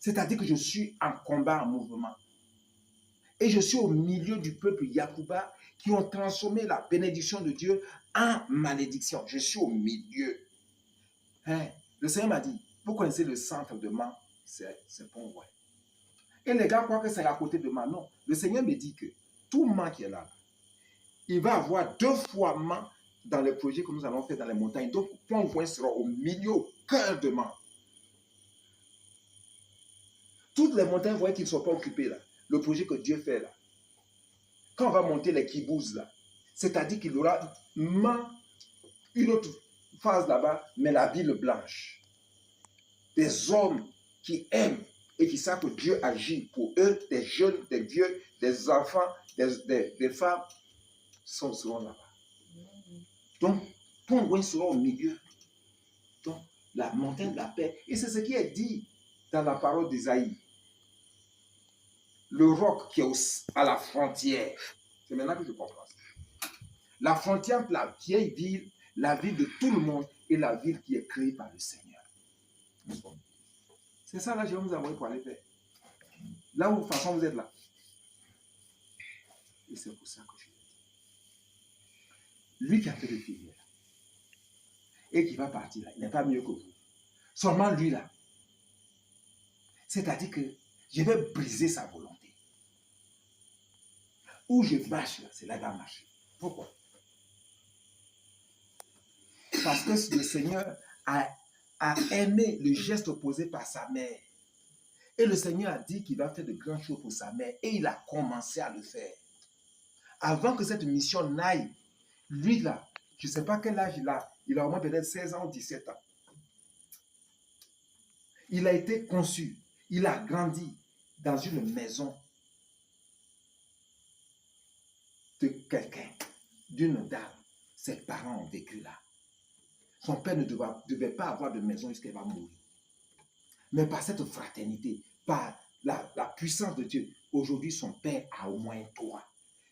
C'est-à-dire que je suis en combat, en mouvement. Et je suis au milieu du peuple Yacouba qui ont transformé la bénédiction de Dieu en malédiction. Je suis au milieu. Hein? Le Seigneur m'a dit, vous connaissez le centre de Man, c'est Pont-Ouai. Et les gars croient que c'est à côté de Man. Non. Le Seigneur me dit que tout Man qui est là, il va avoir 2 fois Man dans les projets que nous allons faire dans les montagnes. Donc, Pont-Ouai sera au milieu, au cœur de Man. Toutes les montagnes, vous voyez qu'ils ne sont pas occupées là. Le projet que Dieu fait là. Quand on va monter les kibbouz là, c'est-à-dire qu'il y aura une autre phase là-bas, mais la ville blanche. Des hommes qui aiment et qui savent que Dieu agit pour eux, des jeunes, des vieux, des enfants, des femmes, seront là-bas. Donc, Pont-Ouai sera au milieu. Donc, la montagne de la paix. Et c'est ce qui est dit dans la parole d'Isaïe. Le roc qui est à la frontière. C'est maintenant que je comprends ça. La frontière entre la vieille ville, la ville de tout le monde et la ville qui est créée par le Seigneur. C'est ça là que je vais vous envoyer pour aller faire. Là où, de toute façon, vous êtes là. Et c'est pour ça que je le dis. Lui qui a fait le filière et qui va partir là, il n'est pas mieux que vous. Seulement lui là. C'est-à-dire que je vais briser sa volonté. Où je marche là, c'est là qu'il va marcher. Pourquoi? Parce que le Seigneur a aimé le geste posé par sa mère. Et le Seigneur a dit qu'il va faire de grandes choses pour sa mère. Et il a commencé à le faire. Avant que cette mission n'aille, lui là, je ne sais pas quel âge il a. Il a au moins peut-être 16 ans ou 17 ans. Il a été conçu. Il a grandi dans une maison de quelqu'un, d'une dame. Ses parents ont vécu là. Son père ne devait pas avoir de maison jusqu'à ce qu'il va mourir. Mais par cette fraternité, par la puissance de Dieu, aujourd'hui son père a au moins 3.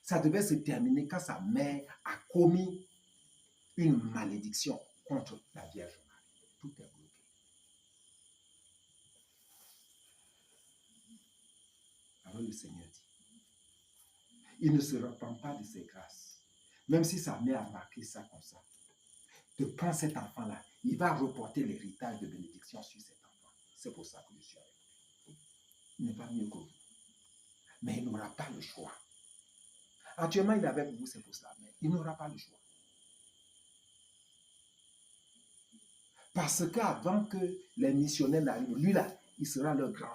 Ça devait se terminer quand sa mère a commis une malédiction contre la Vierge Marie. Tout est bloqué. Alors le Seigneur dit, il ne se repent pas de ses grâces. Même si sa mère a marqué ça comme ça. De prendre cet enfant-là, il va reporter l'héritage de bénédiction sur cet enfant. C'est pour ça que je suis avec vous. Il n'est pas mieux que vous. Mais il n'aura pas le choix. Actuellement, il est avec vous, c'est pour ça. Mais il n'aura pas le choix. Parce qu'avant que les missionnaires n'arrivent, lui là, il sera leur grand